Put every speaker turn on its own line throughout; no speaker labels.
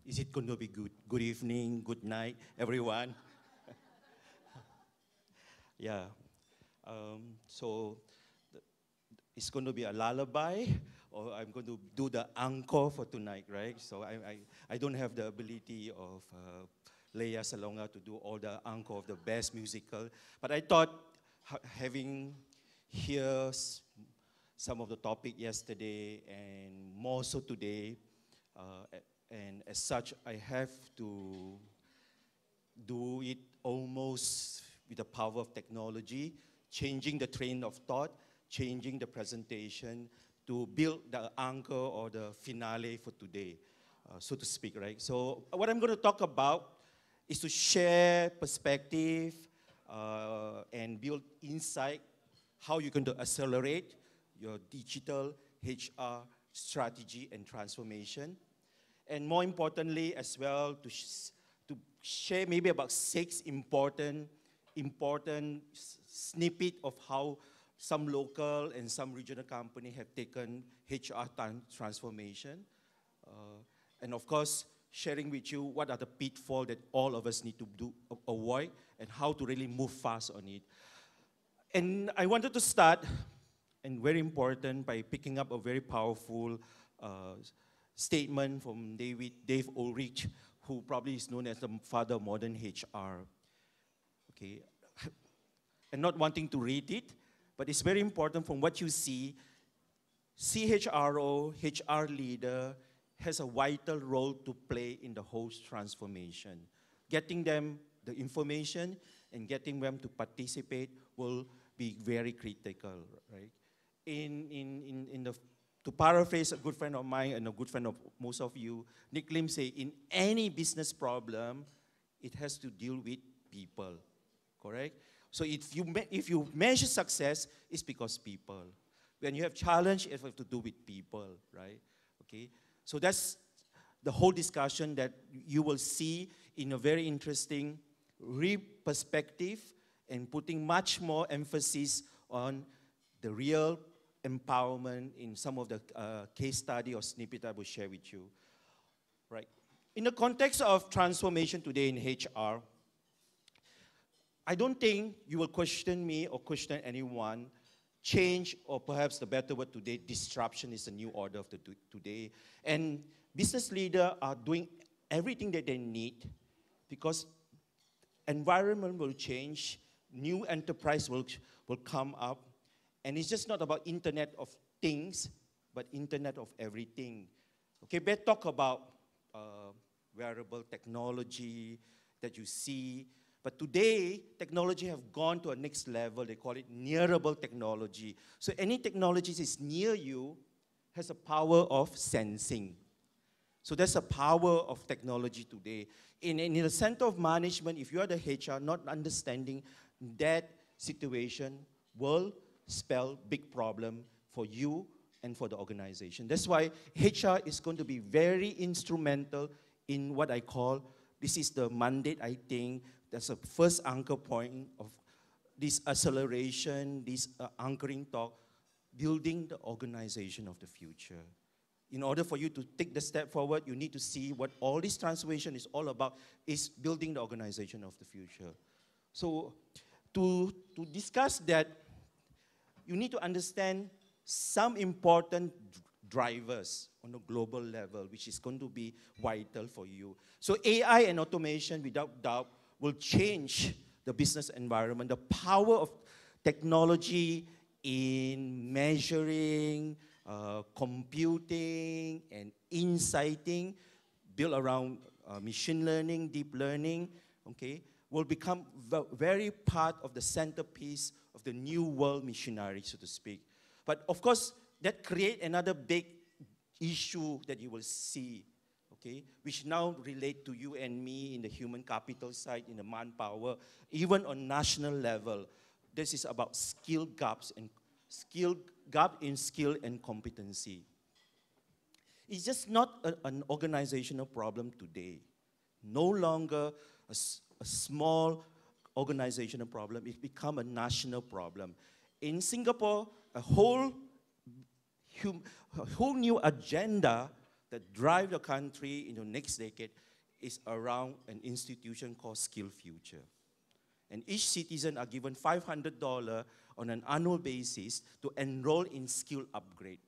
Is it going to be good? Good evening, good night, everyone. Yeah. So it's going to be a lullaby, or I'm going to do the encore for tonight, right? So I don't have the ability of Leia Salonga to do all the encore of the best musical. But I thought having here some of the topic yesterday and more so today, and as such, I have to do it almost with the power of technology, changing the train of thought, changing the presentation to build the anchor or the finale for today, so to speak, right? So what I'm going to talk about is to share perspective and build insight, how you're going to accelerate your digital HR strategy and transformation. And more importantly as well, to share maybe about 6 important snippet of how some local and some regional company have taken HR transformation. And of course, sharing with you what are the pitfalls that all of us need to avoid and how to really move fast on it. And I wanted to start, and very important, by picking up a very powerful statement from Dave Ulrich, who probably is known as the father of modern HR. Okay, and not wanting to read it, but it's very important from what you see. CHRO, HR leader, has a vital role to play in the whole transformation. Getting them the information and getting them to participate will be very critical, right? To paraphrase a good friend of mine and a good friend of most of you, Nick Lim say, in any business problem, it has to deal with people, correct? So if you measure success, it's because people. When you have challenge, it has to do with people, right? Okay. So that's the whole discussion that you will see in a very interesting perspective and putting much more emphasis on the real empowerment in some of the case study or snippet I will share with you, right? In the context of transformation today in HR, I don't think you will question me or question anyone. Change, or perhaps the better word today, disruption is the new order of today. And business leaders are doing everything that they need because environment will change, new enterprise will come up, and it's just not about Internet of Things, but Internet of Everything. Okay, let's talk about wearable technology that you see. But today, technology have gone to a next level. They call it nearable technology. So any technology that is near you has a power of sensing. So that's the power of technology today. In the center of management, if you are the HR, not understanding that situation will spell big problem for you and for the organization. That's why HR is going to be very instrumental in what I call, this is the mandate, I think, that's the first anchor point of this acceleration, this anchoring talk, building the organization of the future. In order for you to take the step forward, you need to see what all this transformation is all about, is building the organization of the future. So to discuss that, you need to understand some important drivers on a global level, which is going to be vital for you. So AI and automation, without doubt, will change the business environment. The power of technology in measuring, computing, and insighting, built around machine learning, deep learning, okay, will become very part of the centerpiece of the new world machinery, so to speak. But of course, that creates another big issue that you will see, okay, which now relate to you and me in the human capital side, in the manpower, even on national level. This is about skill gaps and gap in skill and competency. It's just not an organizational problem today. No longer a small organizational problem. It's become a national problem. In Singapore, a whole new agenda that drive the country in the next decade is around an institution called Skill Future. And each citizen are given $500 on an annual basis to enroll in skill upgrade.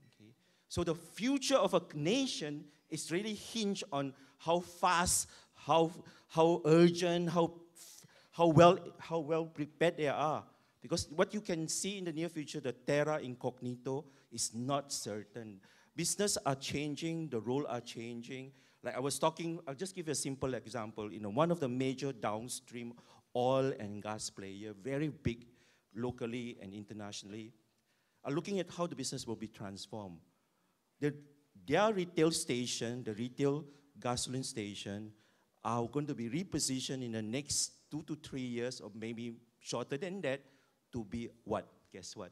Okay? So the future of a nation is really hinged on how fast, how urgent, how well prepared they are. Because what you can see in the near future, the terra incognito is not certain. Business are changing, the role are changing. Like I was talking, I'll just give you a simple example. One of the major downstream oil and gas player, very big locally and internationally, are looking at how the business will be transformed. Their retail station, the retail gasoline station, are going to be repositioned in the next 2 to 3 years, or maybe shorter than that, to be what? Guess what?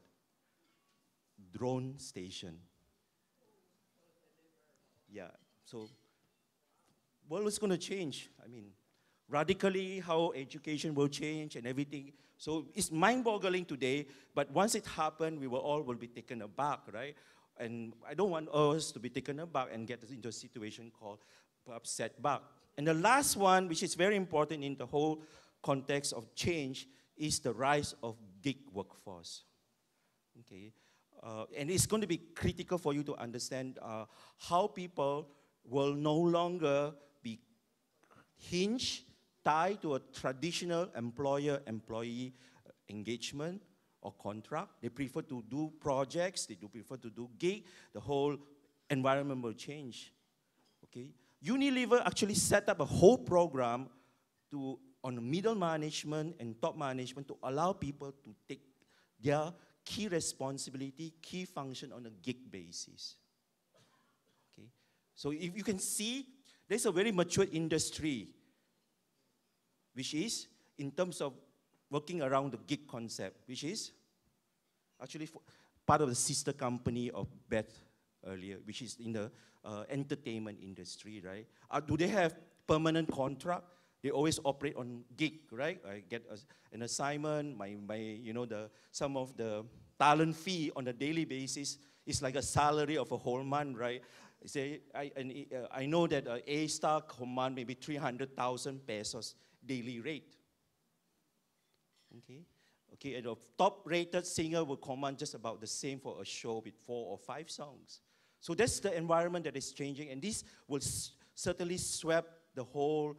Drone station. Yeah, so world is going to change. I mean, radically how education will change and everything. So it's mind-boggling today, but once it happens, we will be taken aback, right? And I don't want us to be taken aback and get into a situation called perhaps setback. And the last one, which is very important in the whole context of change, is the rise of gig workforce. Okay, and it's going to be critical for you to understand how people will no longer be hinged, tied to a traditional employer-employee engagement or contract. They prefer to do projects, they do prefer to do gig. The whole environment will change. Okay, Unilever actually set up a whole program on middle management and top management to allow people to take their key responsibility, key function on a gig basis. Okay, so if you can see, there's a very mature industry, which is in terms of working around the gig concept, which is actually part of the sister company of Beth earlier, which is in the entertainment industry, right? Do they have permanent contract? They always operate on gig, right? I get an assignment, some of the talent fee on a daily basis is like a salary of a whole month, right? I know that A-star command maybe 300,000 pesos daily rate. Okay, and a top-rated singer will command just about the same for a show with 4 or 5 songs. So that's the environment that is changing, and this will certainly sweep the whole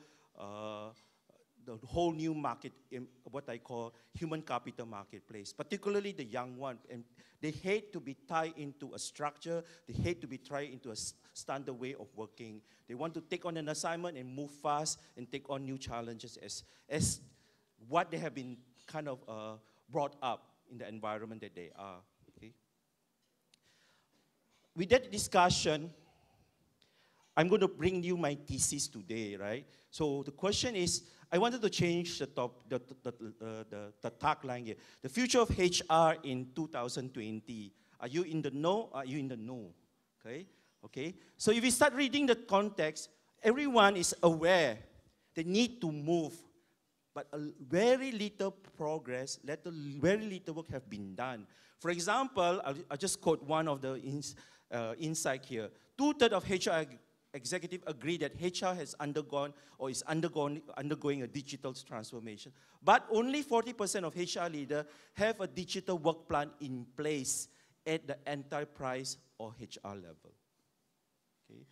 new market, in what I call human capital marketplace, particularly the young one. And they hate to be tied into a structure. They hate to be tied into a standard way of working. They want to take on an assignment and move fast and take on new challenges as what they have been kind of brought up in the environment that they are. Okay? With that discussion, I'm going to bring you my thesis today, right? So the question is, I wanted to change the tagline here. The future of HR in 2020. Are you in the know? Are you in the know? Okay? Okay? So if you start reading the context, everyone is aware they need to move, but very little progress, very little work have been done. For example, I'll just quote one of the insight here. 2/3 of HR executives agree that HR has undergone or is undergoing a digital transformation. But only 40% of HR leaders have a digital work plan in place at the enterprise or HR level. Okay?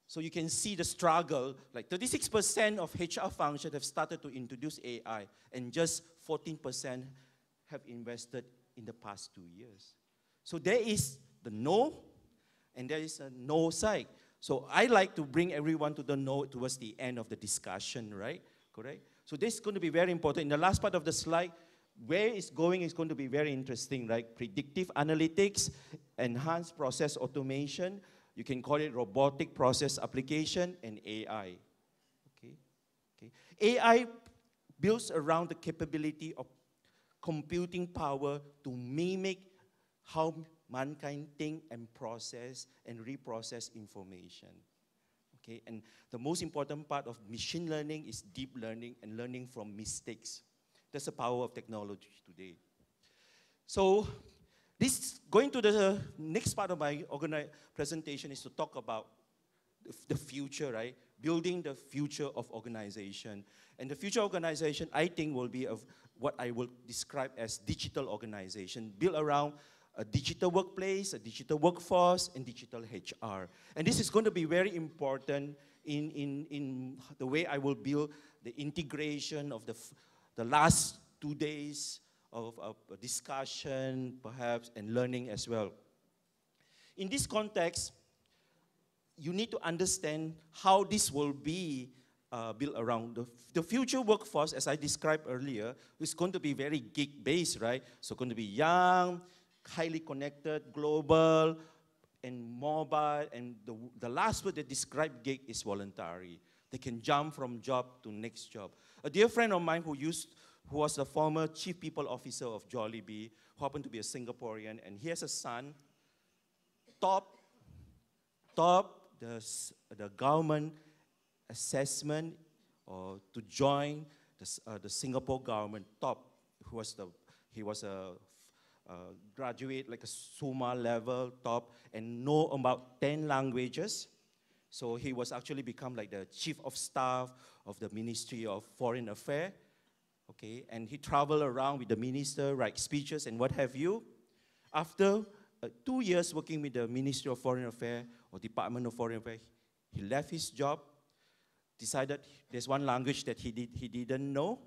So you can see the struggle. Like 36% of HR functions have started to introduce AI, and just 14% have invested in the past 2 years. So there is the no, and there is a no side. So I like to bring everyone to the no towards the end of the discussion, right? Correct? So this is going to be very important. In the last part of the slide, where it's going is going to be very interesting, right? Predictive analytics, enhanced process automation, you can call it robotic process application, and AI. Okay? Okay. AI builds around the capability of computing power to mimic how mankind think and process and reprocess information. Okay? And the most important part of machine learning is deep learning and learning from mistakes. That's the power of technology today. So Going to the next part of my presentation is to talk about the future, right? Building the future of organization. And the future organization, I think, will be of what I will describe as digital organization, built around a digital workplace, a digital workforce, and digital HR. And this is going to be very important in the way I will build the integration of the last 2 days of discussion, perhaps, and learning as well. In this context, you need to understand how this will be built around. The future workforce, as I described earlier, is going to be very gig-based, right? So going to be young, highly connected, global, and mobile. And the last word that describes gig is voluntary. They can jump from job to next job. A dear friend of mine who was the former chief people officer of Jollibee, who happened to be a Singaporean, and he has a son, top the government assessment or to join the Singapore government top. He was a graduate, like a SUMA level top, and know about 10 languages. So he was actually become like the chief of staff of the Ministry of Foreign Affairs. Okay, and he traveled around with the minister, write speeches and what have you. After 2 years working with the Ministry of Foreign Affairs or Department of Foreign Affairs, he left his job, decided there's one language that he didn't know,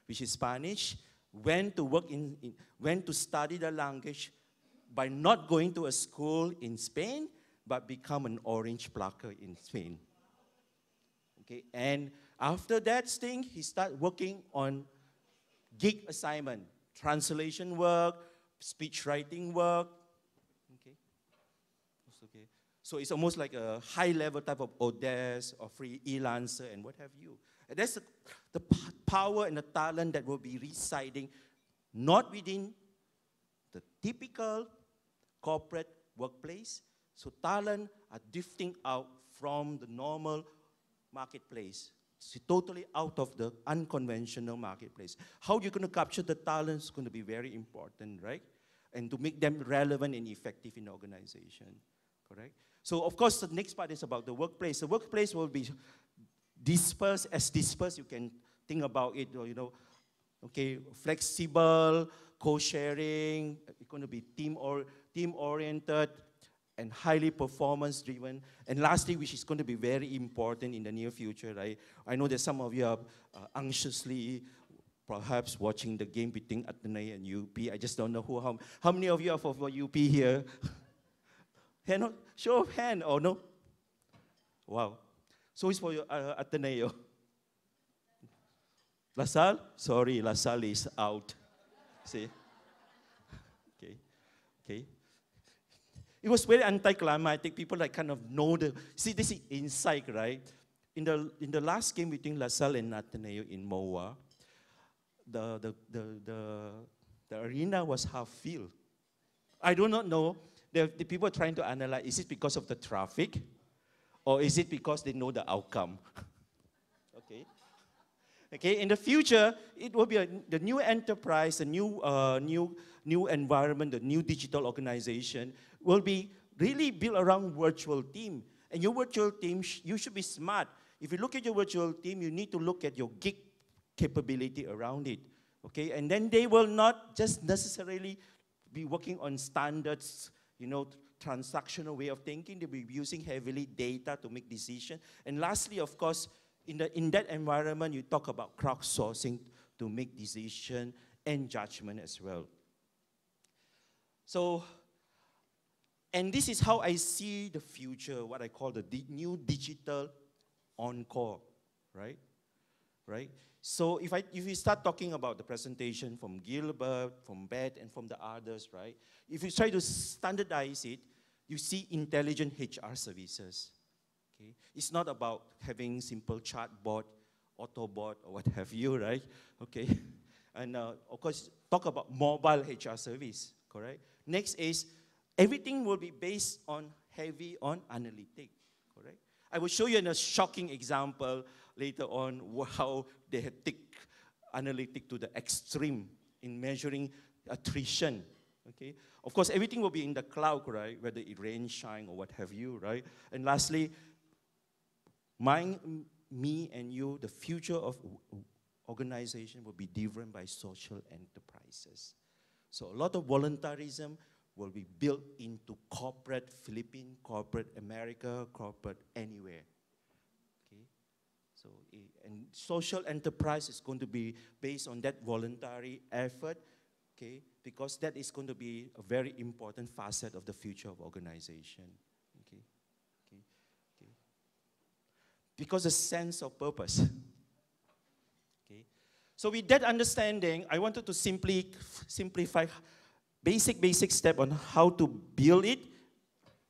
which is Spanish, went to study the language by not going to a school in Spain, but become an orange plucker in Spain. Okay, and after that thing, he started working on gig assignment, translation work, speech writing work. Okay, that's okay. So it's almost like a high-level type of Odes or freelancer and what have you. And that's the power and the talent that will be residing not within the typical corporate workplace. So talent are drifting out from the normal marketplace. It's totally out of the unconventional marketplace. How you're going to capture the talent is going to be very important, right? And to make them relevant and effective in the organization, correct? So, of course, the next part is about the workplace. The workplace will be dispersed. As dispersed, you can think about it, okay, flexible, co-sharing, it's going to be team-oriented, and highly performance-driven. And lastly, which is going to be very important in the near future, right? I know that some of you are anxiously perhaps watching the game between Ateneo and UP. I just don't know how many of you are for UP here? Show of hand, or no? Wow. So it's for Ateneo. La Salle? Sorry, La Salle is out. See? Okay. It was very anticlimactic. People like kind of know see, this is insight, right? In the last game between La Salle and Ateneo in MOA, the arena was half filled. I do not know. The people are trying to analyze, is it because of the traffic? Or is it because they know the outcome? Okay, in the future, it will be the new enterprise, the new environment, the new digital organization will be really built around virtual team. And your virtual team, you should be smart. If you look at your virtual team, you need to look at your gig capability around it. Okay, and then they will not just necessarily be working on standards, transactional way of thinking. They'll be using heavily data to make decisions. And lastly, of course, in that environment, you talk about crowdsourcing to make decision and judgment as well. So, and this is how I see the future, what I call the new digital encore, right? So if we start talking about the presentation from Gilbert, from Beth, and from the others, right? If you try to standardize it, you see intelligent HR services. Okay? It's not about having simple chatbot, Autobot, or what have you, right? Okay, and of course, talk about mobile HR service, correct? Next is everything will be based on heavy on analytic, correct? I will show you a shocking example later on how they had taken analytic to the extreme in measuring attrition, Okay, of course, everything will be in the cloud, right? Whether it rains, shine, or what have you, right? And lastly, me and you, the future of organization will be driven by social enterprises. So a lot of voluntarism will be built into corporate Philippines, corporate America, corporate anywhere. Okay, so and social enterprise is going to be based on that voluntary effort. Okay, because that is going to be a very important facet of the future of organization. Okay, okay, okay. Because a sense of purpose. Okay, so with that understanding, I wanted to simplify basic step on how to build it,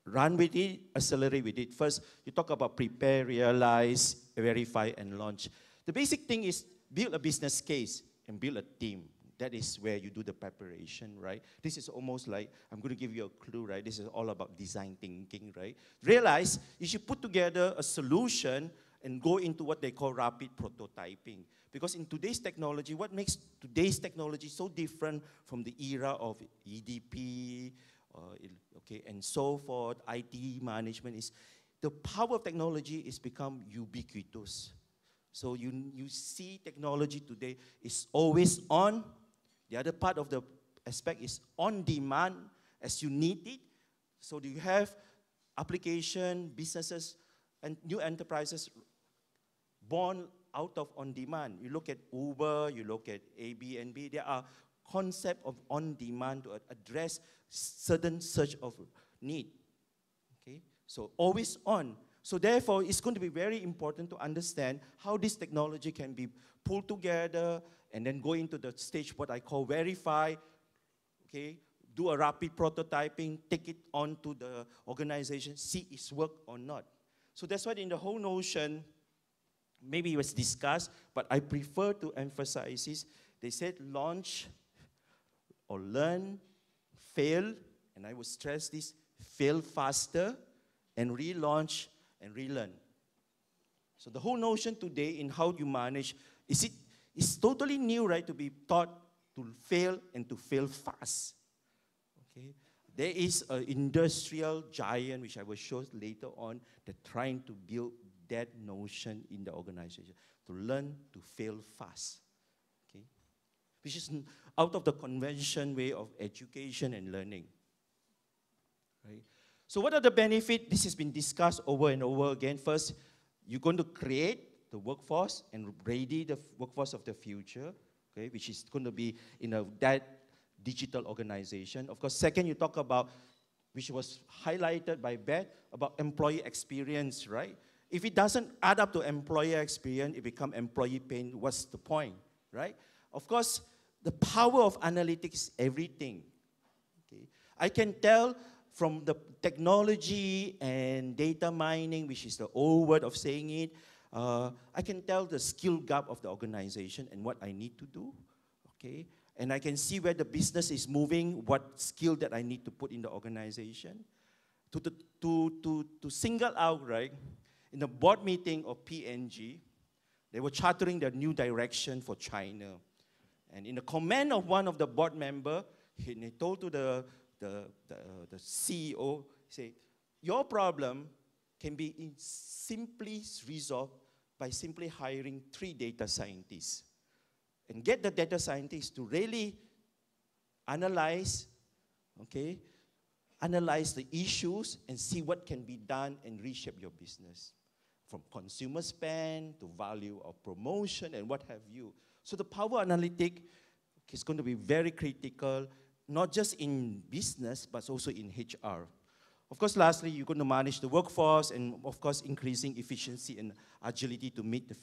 run with it, accelerate with it. First, you talk about prepare, realize, verify, and launch. The basic thing is build a business case and build a team. That is where you do the preparation, right? This is almost like, I'm going to give you a clue, right? This is all about design thinking, right? Realize you should put together a solution and go into what they call rapid prototyping. Because in today's technology, what makes today's technology so different from the era of EDP, okay, and so forth, IT management, is the power of technology is become ubiquitous. So you see technology today is always on. The other part of the aspect is on demand as you need it. So do you have application, businesses, and new enterprises born out of on demand? You look at Uber, you look at Airbnb, there are concept of on demand to address certain surge of need. Okay, so always on. So therefore, it's going to be very important to understand how this technology can be pulled together and then go into the stage what I call verify, okay, do a rapid prototyping, take it on to the organization, see it's work or not. So that's why in the whole notion, maybe it was discussed, but I prefer to emphasize this. They said launch or learn, fail, and I would stress this, fail faster, and relaunch and relearn. So the whole notion today in how you manage, it's totally new, right, to be taught to fail and to fail fast. Okay? There is an industrial giant, which I will show later on, that trying to build that notion in the organization, to learn to fail fast. Okay? Which is out of the convention way of education and learning. Right? So what are the benefits? This has been discussed over and over again. First, you're going to create the workforce and ready the workforce of the future, okay, which is going to be in that digital organization. Of course, second, you talk about, which was highlighted by Beth, about employee experience, right? If it doesn't add up to employer experience, it becomes employee pain. What's the point, right? Of course, the power of analytics is everything. Okay? I can tell from the technology and data mining, which is the old word of saying it, I can tell the skill gap of the organization and what I need to do, okay? And I can see where the business is moving, what skill that I need to put in the organization. To single out, right, in the board meeting of PNG, they were chartering their new direction for China. And in the comment of one of the board member, he told to the CEO, he said, your problem can be simply resolved by simply hiring 3 data scientists. And get the data scientists to really analyze, okay, analyze the issues and see what can be done and reshape your business. From consumer spend to value of promotion and what have you. So the power analytic is going to be very critical, not just in business, but also in HR. Of course, lastly, you're going to manage the workforce and, of course, increasing efficiency and agility to meet the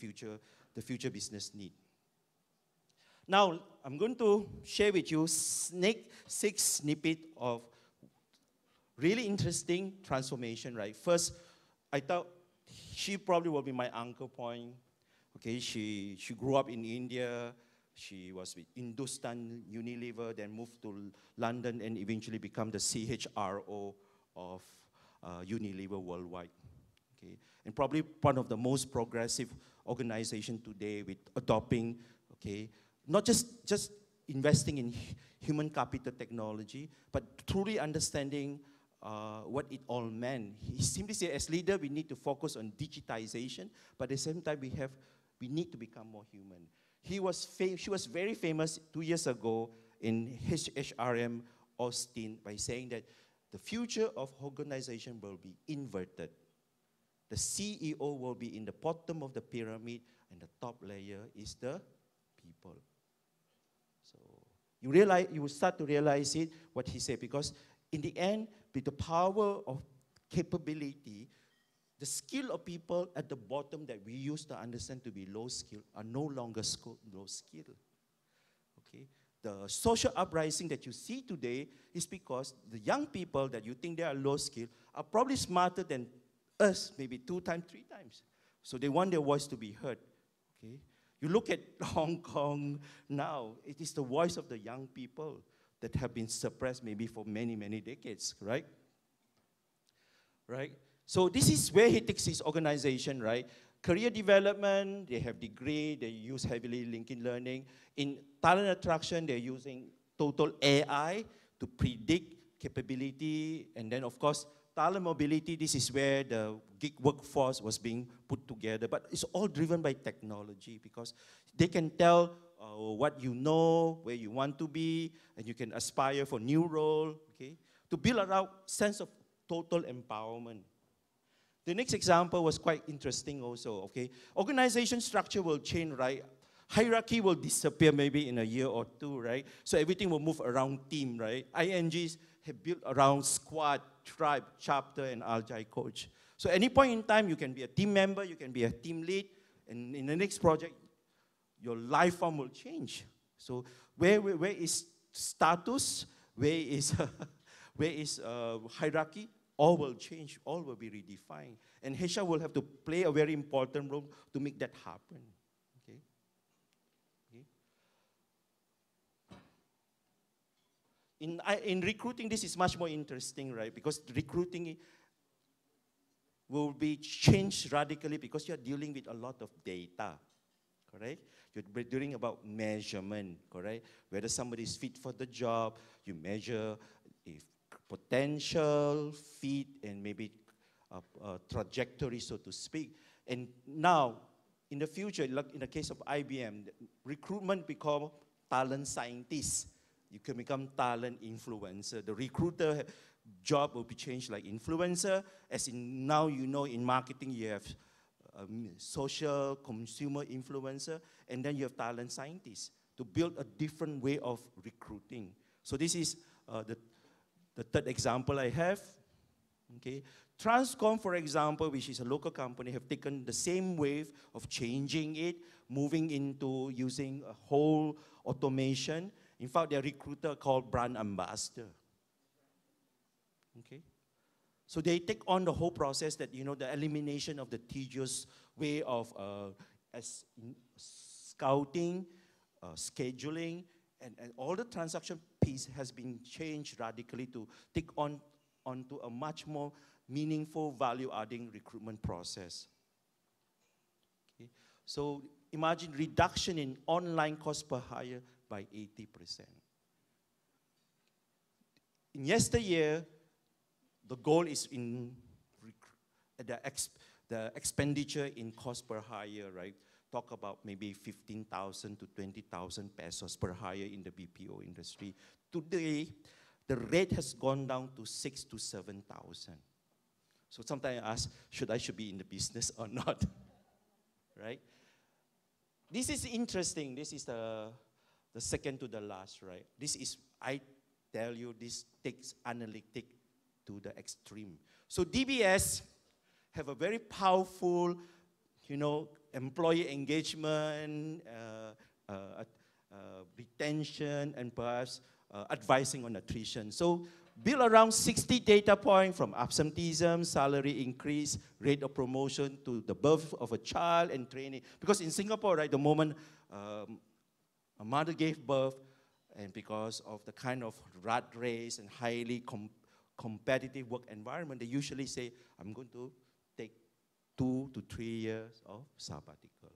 future business need. Now, I'm going to share with you 6 snippets of really interesting transformation, right? First, I thought she probably will be my anchor point. Okay, she grew up in India. She was with Hindustan Unilever, then moved to London and eventually become the CHRO of Unilever worldwide. Okay, and probably one of the most progressive organization today with adopting, okay, not just investing in human capital technology, but truly understanding what it all meant. He simply said, as leader, we need to focus on digitization, but at the same time, we need to become more human. She was very famous 2 years ago in HRM Austin by saying that the future of organization will be inverted. The CEO will be in the bottom of the pyramid, and the top layer is the people. So you will start to realize it, what he said, because in the end, with the power of capability, the skill of people at the bottom that we used to understand to be low skill are no longer low skill. Okay? The social uprising that you see today is because the young people that you think they are low skill are probably smarter than us, maybe 2 times, 3 times. So they want their voice to be heard. Okay? You look at Hong Kong now, it is the voice of the young people that have been suppressed maybe for many, many decades, right? Right? So this is where he takes his organization, right? Career development, they have degree, they use heavily LinkedIn learning. In talent attraction, they're using total AI to predict capability. And then, of course, talent mobility, this is where the gig workforce was being put together. But it's all driven by technology because they can tell what you know, where you want to be, and you can aspire for new role, okay? To build around sense of total empowerment. The next example was quite interesting also, okay? Organization structure will change, right? Hierarchy will disappear maybe in a year or 2, right? So everything will move around team, right? INGs have built around squad, tribe, chapter, and agile coach. So any point in time, you can be a team member, you can be a team lead, and in the next project, your life form will change. So where is status? Where is hierarchy? All will change, all will be redefined. And HR will have to play a very important role to make that happen. Okay? Okay. In recruiting, this is much more interesting, right? Because recruiting will be changed radically because you're dealing with a lot of data, correct? You're dealing about measurement, correct? Whether somebody is fit for the job, you measure if potential, fit, and maybe trajectory, so to speak. And now, in the future, like in the case of IBM, recruitment become talent scientists. You can become talent influencer. The recruiter job will be changed like influencer, as in now you know in marketing you have social consumer influencer, and then you have talent scientists to build a different way of recruiting. So this is the third example I have. Okay. Transcom, for example, which is a local company, have taken the same wave of changing it, moving into using a whole automation. In fact, their recruiter called brand ambassador. Okay. So they take on the whole process that, you know, the elimination of the tedious way of scouting, scheduling, and all the transaction piece has been changed radically to take onto a much more meaningful value-adding recruitment process. Okay. So imagine reduction in online cost per hire by 80%. In yesteryear, the goal is in the expenditure in cost per hire, right? Talk about maybe 15,000 to 20,000 pesos per hire in the BPO industry. Today, the rate has gone down to 6,000 to 7,000. So sometimes I ask, should I be in the business or not? Right? This is interesting. This is the second to the last, right? This is, I tell you, this takes analytic to the extreme. So DBS have a very powerful, you know, employee engagement, retention, and perhaps advising on attrition. So build around 60 data points from absenteeism, salary increase, rate of promotion to the birth of a child and training. Because in Singapore, right, the moment a mother gave birth, and because of the kind of rat race and highly competitive work environment, they usually say, I'm going to take 2 to 3 years of sabbatical.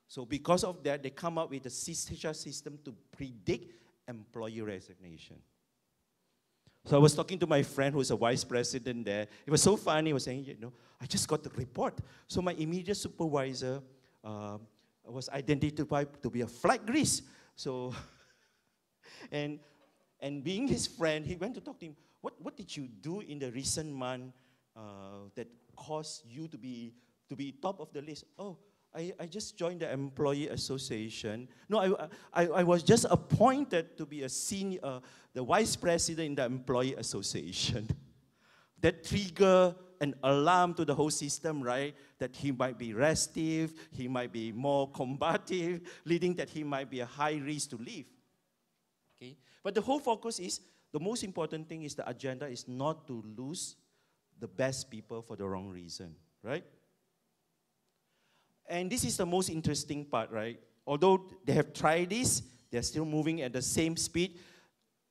So because of that, they come up with a HR system to predict employee resignation. So I was talking to my friend who is a vice president there. It was so funny. He was saying, you know, I just got the report. So my immediate supervisor was identified to be a flight grease. So, and being his friend, he went to talk to him. What did you do in the recent month that caused you to be top of the list? Oh, I just joined the employee association. No, I was just appointed to be a senior, the vice president in the employee association. That trigger an alarm to the whole system, right? That he might be restive, he might be more combative, leading that he might be a high risk to leave. Okay? But the whole focus is, the most important thing is the agenda is not to lose the best people for the wrong reason, right? And this is the most interesting part, right? Although they have tried this, they're still moving at the same speed.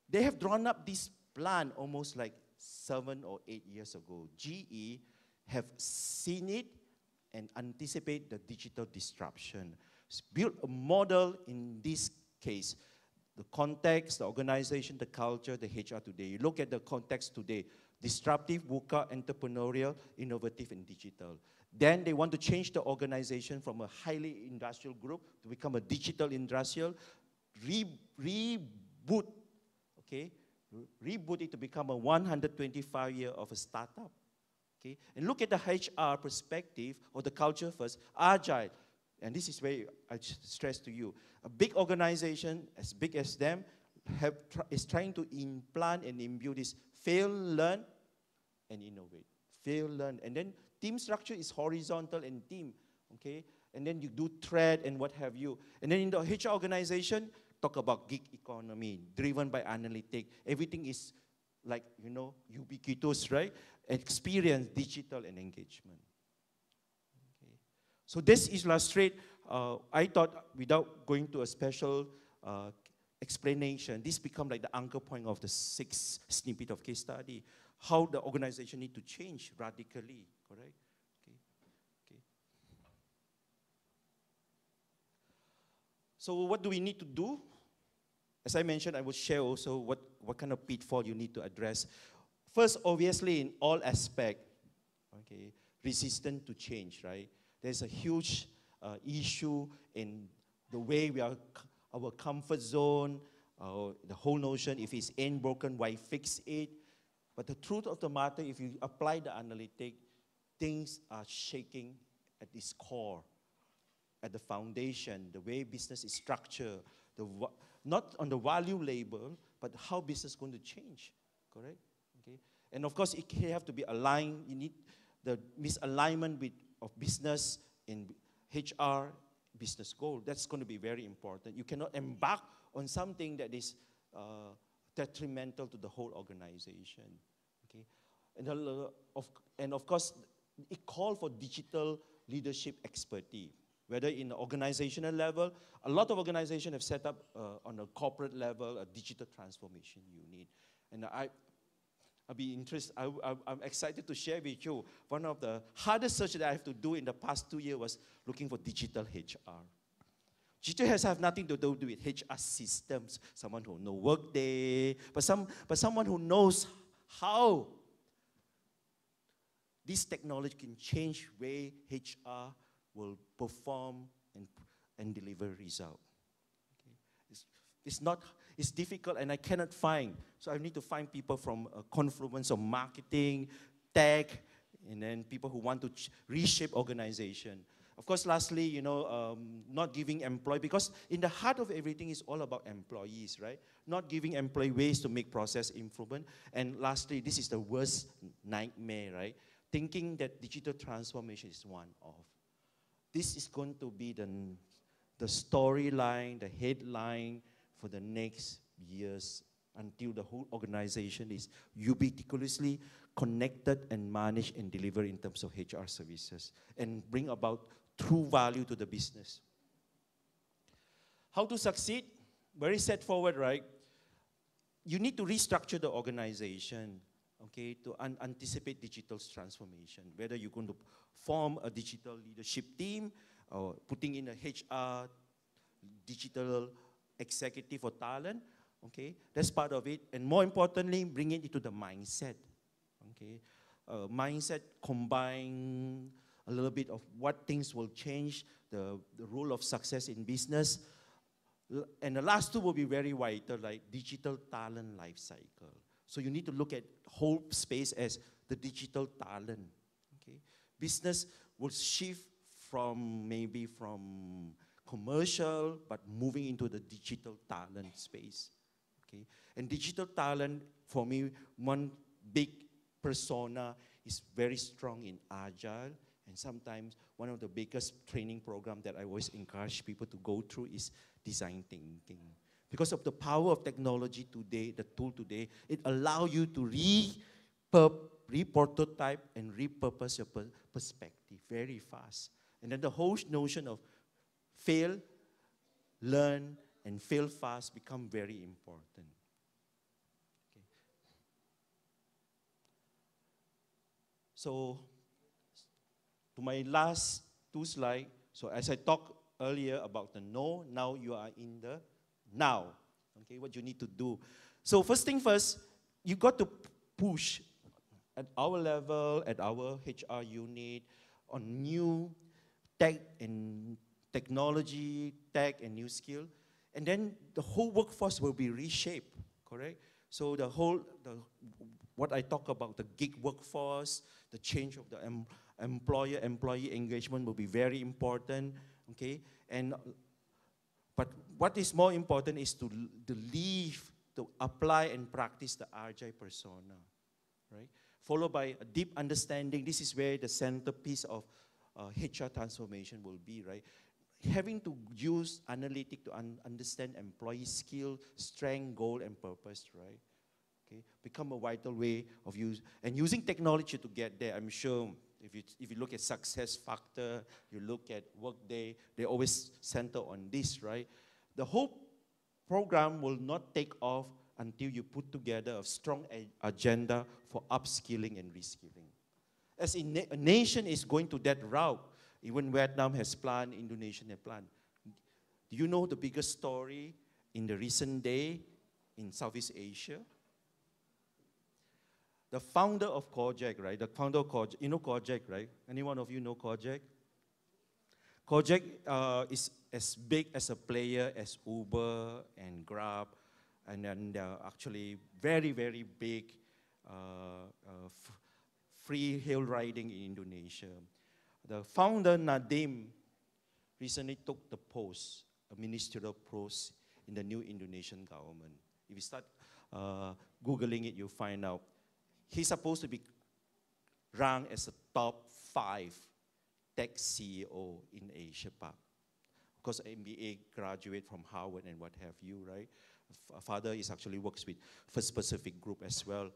They have drawn up this plan almost like 7 or 8 years ago. GE have seen it and anticipate the digital disruption. Build a model in this case. The context, the organization, the culture, the HR today. You look at the context today. Disruptive, VUCA, entrepreneurial, innovative, and digital. Then they want to change the organization from a highly industrial group to become a digital industrial. Reboot, okay? Reboot it to become a 125-year of a startup. Okay? And look at the HR perspective or the culture first. Agile, and this is where I stress to you. A big organization, as big as them, is trying to implant and imbue this fail, learn, and innovate. Fail, learn, and then team structure is horizontal and team, okay? And then you do thread and what have you. And then in the HR organization, talk about gig economy, driven by analytics. Everything is like, you know, ubiquitous, right? Experience, digital, and engagement. Okay. So this illustrates, I thought, without going to a special explanation, this become like the anchor point of the 6 snippet of case study. How the organization need to change radically, correct? Okay. Okay. So what do we need to do? As I mentioned, I will share also what kind of pitfall you need to address. First, obviously, in all aspects, okay, resistant to change, right? There's a huge issue in the way we are, our comfort zone, the whole notion, if it's ain't broken, why fix it? But the truth of the matter, if you apply the analytic, things are shaking at its core, at the foundation, the way business is structured, not on the value label, but how business is going to change, correct? Okay. And of course, it have to be aligned. You need the misalignment of business in HR business goal. That's going to be very important. You cannot embark on something that is detrimental to the whole organization. Okay, and of course, it calls for digital leadership expertise. Whether in the organizational level, a lot of organizations have set up on a corporate level a digital transformation unit. And I'll be interested. I'm excited to share with you. One of the hardest search that I have to do in the past 2 years was looking for digital HR. Digital has have nothing to do with HR systems. Someone who knows Workday, but someone who knows how this technology can change way HR will perform and deliver result. Okay. It's difficult and I cannot find. So I need to find people from a confluence of marketing, tech, and then people who want to reshape organization. Of course, lastly, you know, not giving employee, because in the heart of everything is all about employees, right? Not giving employee ways to make process improvement. And lastly, this is the worst nightmare, right? Thinking that digital transformation is one-off. This is going to be the storyline, the headline for the next years until the whole organization is ubiquitously connected and managed and delivered in terms of HR services and bring about true value to the business. How to succeed? Very straightforward, right? You need to restructure the organization, okay, to anticipate digital transformation. Whether you're going to form a digital leadership team or putting in a HR digital executive or talent, Okay, that's part of it. And more importantly, bring it into the mindset. Okay, mindset combine a little bit of what things will change, the rule of success in business. And the last two will be very vital, like digital talent life cycle. So you need to look at whole space as the digital talent. Okay, business will shift from maybe from commercial, but moving into the digital talent space. Okay, and digital talent for me, one big persona is very strong in agile. And sometimes one of the biggest training programs that I always encourage people to go through is design thinking. Because of the power of technology today, the tool today, it allows you to re-prototype and repurpose your perspective very fast. And then the whole notion of fail, learn, and fail fast become very important. Okay. So, to my last two slides, so as I talked earlier about the no, now you are in the now. Okay, what you need to do. So first thing first, you got to push at our level, at our HR unit, on new tech and technology, tech and new skill. And then the whole workforce will be reshaped, correct? So what I talk about, the gig workforce, the change of the employer-employee engagement will be very important, okay? But what is more important is to apply and practice the agile persona, right? Followed by a deep understanding. This is where the centerpiece of HR transformation will be, right? Having to use analytics to understand employee skill, strength, goal, and purpose, right? Okay, become a vital way of use and using technology to get there. I'm sure if you look at success factor, you look at Workday, they always center on this, right? The whole program will not take off until you put together a strong agenda for upskilling and reskilling. As a nation is going to that route, even Vietnam has planned, Indonesia has planned. Do you know the biggest story in the recent day in Southeast Asia? The founder of Kojak, right? The founder of Kojak, you know Kojak, right? Anyone of you know Kojak? Kojak is as big as a player as Uber and Grab, and then they're actually very, very big free hill riding in Indonesia. The founder, Nadim, recently took the post, a ministerial post in the new Indonesian government. If you start Googling it, you'll find out. He's supposed to be ranked as a top 5 tech CEO in Asia Pac. Of course, MBA graduate from Harvard and what have you, right? Father is actually works with First Pacific Group as well.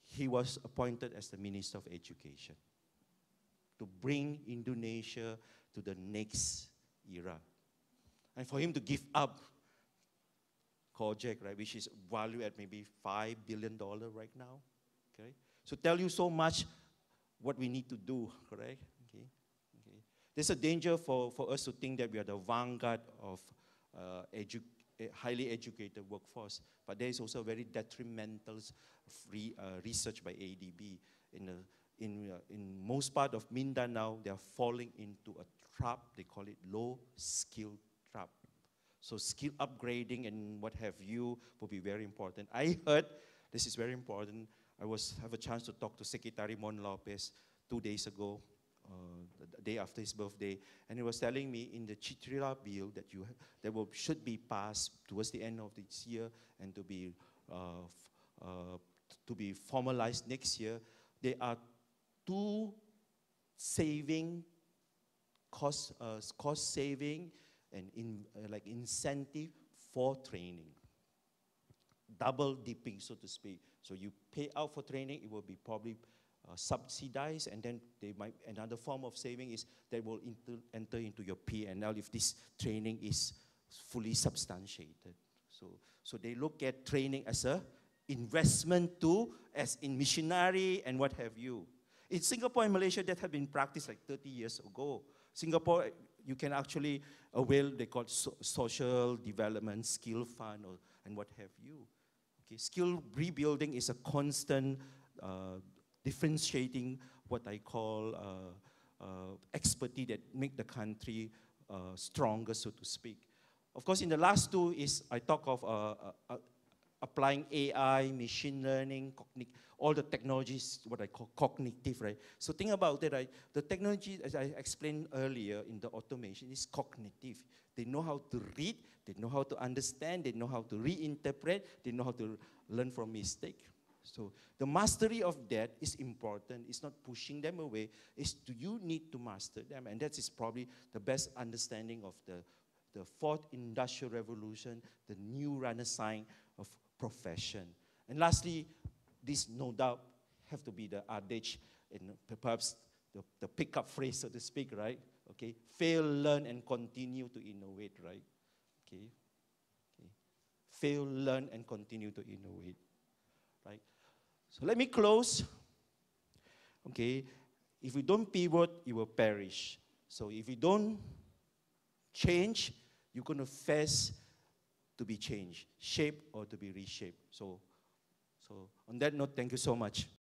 He was appointed as the Minister of Education to bring Indonesia to the next era. And for him to give up Kojak, right, which is valued at maybe $5 billion right now, okay? So tell you so much what we need to do, correct? Okay. Okay. There's a danger for us to think that we are the vanguard of highly educated workforce, but there is also a very detrimental research by ADB. In most part of Mindanao, they are falling into a trap. They call it low skill trap. So skill upgrading and what have you will be very important. I heard, this is very important, I have a chance to talk to Secretary Mon Lopez 2 days ago, the day after his birthday, and he was telling me in the Chitrila bill that should be passed towards the end of this year and to be formalized next year, there are 2 cost saving and like incentive for training. Double dipping, so to speak. So you pay out for training, it will be probably subsidized, and then another form of saving is they will enter into your P&L if this training is fully substantiated. So they look at training as a investment too, as in missionary and what have you. In Singapore and Malaysia, that had been practiced like 30 years ago. Singapore, you can actually avail, they call social development, skill fund, and what have you. Okay, skill rebuilding is a constant differentiating what I call expertise that make the country stronger, so to speak. Of course, in the last two is I talk of applying AI, machine learning, all the technologies, what I call cognitive, right? So think about it, right? The technology, as I explained earlier in the automation, is cognitive. They know how to read, they know how to understand, they know how to reinterpret, they know how to learn from mistake. So the mastery of that is important. It's not pushing them away. It's you need to master them. And that is probably the best understanding of the fourth industrial revolution, the new renaissance of profession. And lastly, this no doubt have to be the adage and perhaps the pickup phrase, so to speak, right? Okay, fail, learn, and continue to innovate, right? Okay, okay. Fail, learn, and continue to innovate, right? So let me close. Okay, if we don't pivot, you will perish. So if you don't change, you're going to face to be changed, shaped or to be reshaped. So on that note, thank you so much.